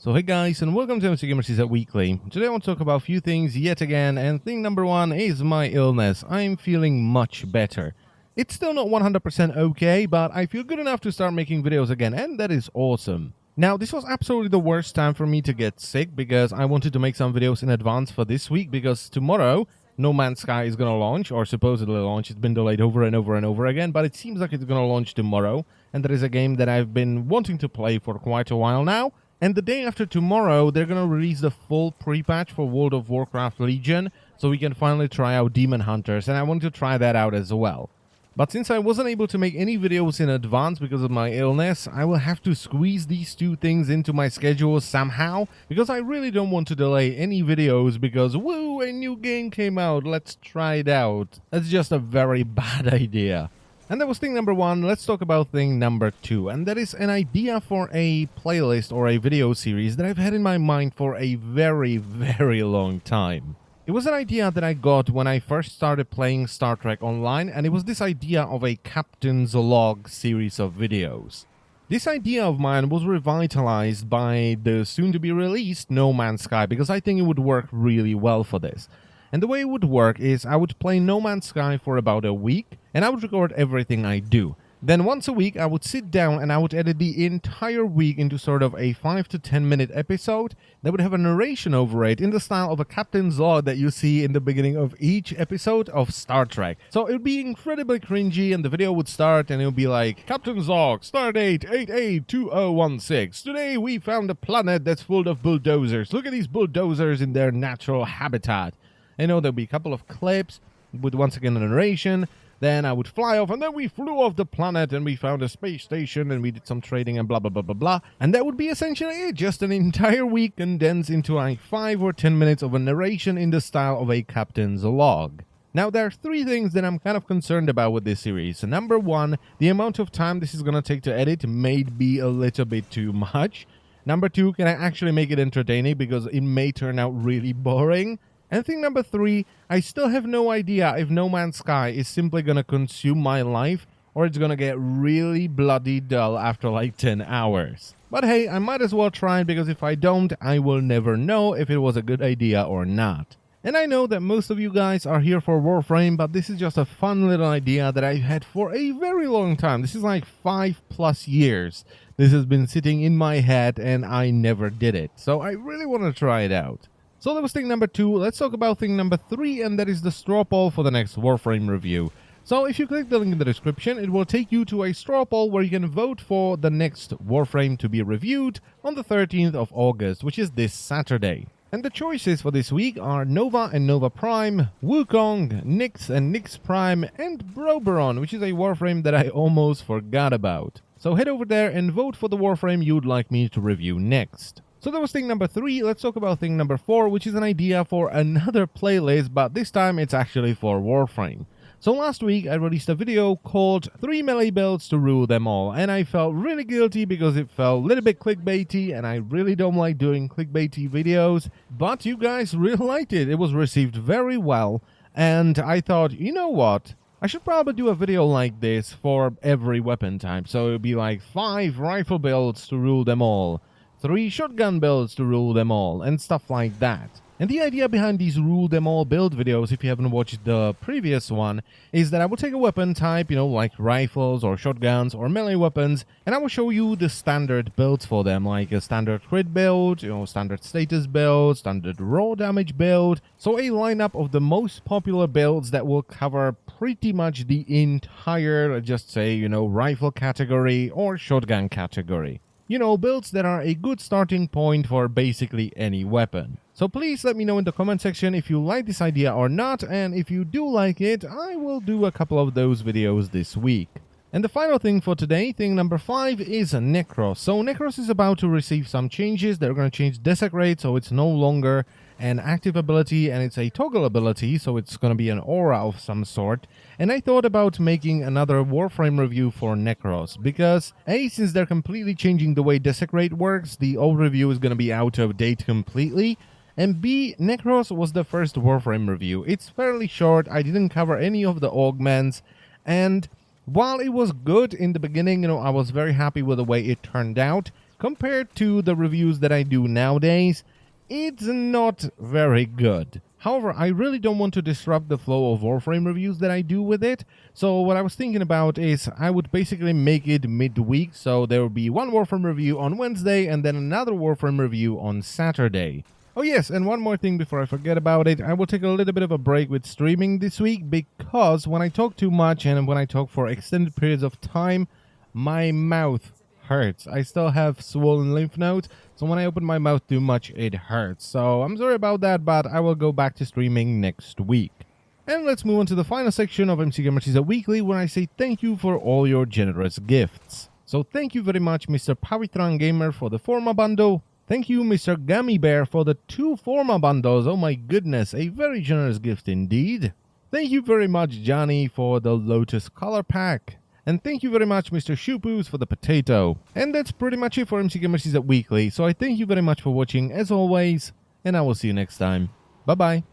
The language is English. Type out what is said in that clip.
So hey guys, and welcome to MCGamerCZ Weekly. Today I want to talk about a few things yet again, and thing number one is my illness. I'm feeling much better. It's still not 100% okay, but I feel good enough to start making videos again, and that is awesome. Now, this was absolutely the worst time for me to get sick, because I wanted to make some videos in advance for this week, because tomorrow, No Man's Sky is gonna launch, or supposedly launch. It's been delayed over and over and over again, but it seems like it's gonna launch tomorrow, and that is a game that I've been wanting to play for quite a while now. And the day after tomorrow, they're going to release the full pre-patch for World of Warcraft Legion, so we can finally try out Demon Hunters, and I want to try that out as well. But since I wasn't able to make any videos in advance because of my illness, I will have to squeeze these two things into my schedule somehow, because I really don't want to delay any videos because, woo, a new game came out, let's try it out. That's just a very bad idea. And that was thing number one. Let's talk about thing number two, and that is an idea for a playlist or a video series that I've had in my mind for a very, very long time. It was an idea that I got when I first started playing Star Trek Online, and it was this idea of a Captain's Log series of videos. This idea of mine was revitalized by the soon-to-be-released No Man's Sky, because I think it would work really well for this. And the way it would work is I would play No Man's Sky for about a week, and I would record everything I do. Then once a week I would sit down and I would edit the entire week into sort of a 5 to 10 minute episode that would have a narration over it in the style of a Captain's Log that you see in the beginning of each episode of Star Trek. So it would be incredibly cringy, and the video would start and it would be like, Captain's Log, Stardate 882016. Today we found a planet that's full of bulldozers. Look at these bulldozers in their natural habitat. You know, there'll be a couple of clips with once again a narration. Then I would fly off, and then we flew off the planet and we found a space station and we did some trading and blah blah blah blah blah. And that would be essentially it, just an entire week condensed into like 5 or 10 minutes of a narration in the style of a Captain's Log. Now, there are three things that I'm kind of concerned about with this series. So number one, the amount of time this is going to take to edit may be a little bit too much. Number two, can I actually make it entertaining, because it may turn out really boring. And thing number three, I still have no idea if No Man's Sky is simply gonna consume my life, or it's gonna get really bloody dull after like 10 hours. But hey, I might as well try it, because if I don't, I will never know if it was a good idea or not. And I know that most of you guys are here for Warframe, but this is just a fun little idea that I've had for a very long time. This is like 5+ years. This has been sitting in my head and I never did it. So I really want to try it out. So that was thing number two. Let's talk about thing number three, and that is the straw poll for the next Warframe review. So if you click the link in the description, it will take you to a straw poll where you can vote for the next Warframe to be reviewed on the 13th of August, which is this Saturday. And the choices for this week are Nova and Nova Prime, Wukong, Nyx and Nyx Prime, and Broberon, which is a Warframe that I almost forgot about. So head over there and vote for the Warframe you'd like me to review next. So that was thing number three. Let's talk about thing number four, which is an idea for another playlist, but this time it's actually for Warframe. So last week I released a video called 3 melee builds to rule them all, and I felt really guilty because it felt a little bit clickbaity, and I really don't like doing clickbaity videos, but you guys really liked it. It was received very well, and I thought, you know what? I should probably do a video like this for every weapon type. So it would be like 5 rifle builds to rule them all, 3 shotgun builds to rule them all, and stuff like that. And the idea behind these rule them all build videos, if you haven't watched the previous one, is that I will take a weapon type, like rifles or shotguns or melee weapons, and I will show you the standard builds for them, like a standard crit build, standard status build, standard raw damage build. So a lineup of the most popular builds that will cover pretty much the entire, let's just say, rifle category or shotgun category. Builds that are a good starting point for basically any weapon. So please let me know in the comment section if you like this idea or not, and if you do like it, I will do a couple of those videos this week. And the final thing for today, thing number 5, is Necros. So Necros is about to receive some changes. They're going to change Desecrate, so it's no longer an active ability and it's a toggle ability, so it's going to be an aura of some sort. And I thought about making another Warframe review for Necros, because A, since they're completely changing the way Desecrate works, the old review is going to be out of date completely. And B, Necros was the first Warframe review. It's fairly short, I didn't cover any of the augments, and while it was good in the beginning, I was very happy with the way it turned out. compared to the reviews that I do nowadays, it's not very good. However, I really don't want to disrupt the flow of Warframe reviews that I do with it, so what I was thinking about is I would basically make it midweek, so there will be one Warframe review on Wednesday and then another Warframe review on Saturday. Oh yes, and one more thing before I forget about it, I will take a little bit of a break with streaming this week because when I talk too much and when I talk for extended periods of time, my mouth hurts. I still have swollen lymph nodes, so when I open my mouth too much, it hurts. So I'm sorry about that, but I will go back to streaming next week. And let's move on to the final section of MCGamerCZ Weekly, where I say thank you for all your generous gifts. So thank you very much, Mr. Pavitran Gamer, for the Forma bundle. Thank you, Mr. Gummy Bear, for the 2 Forma bundles. Oh my goodness, a very generous gift indeed. Thank you very much, Johnny, for the Lotus Color Pack. And thank you very much, Mr. Shoopooz, for the potato. And that's pretty much it for MCGamerCZ Weekly, so I thank you very much for watching, as always, and I will see you next time. Bye-bye.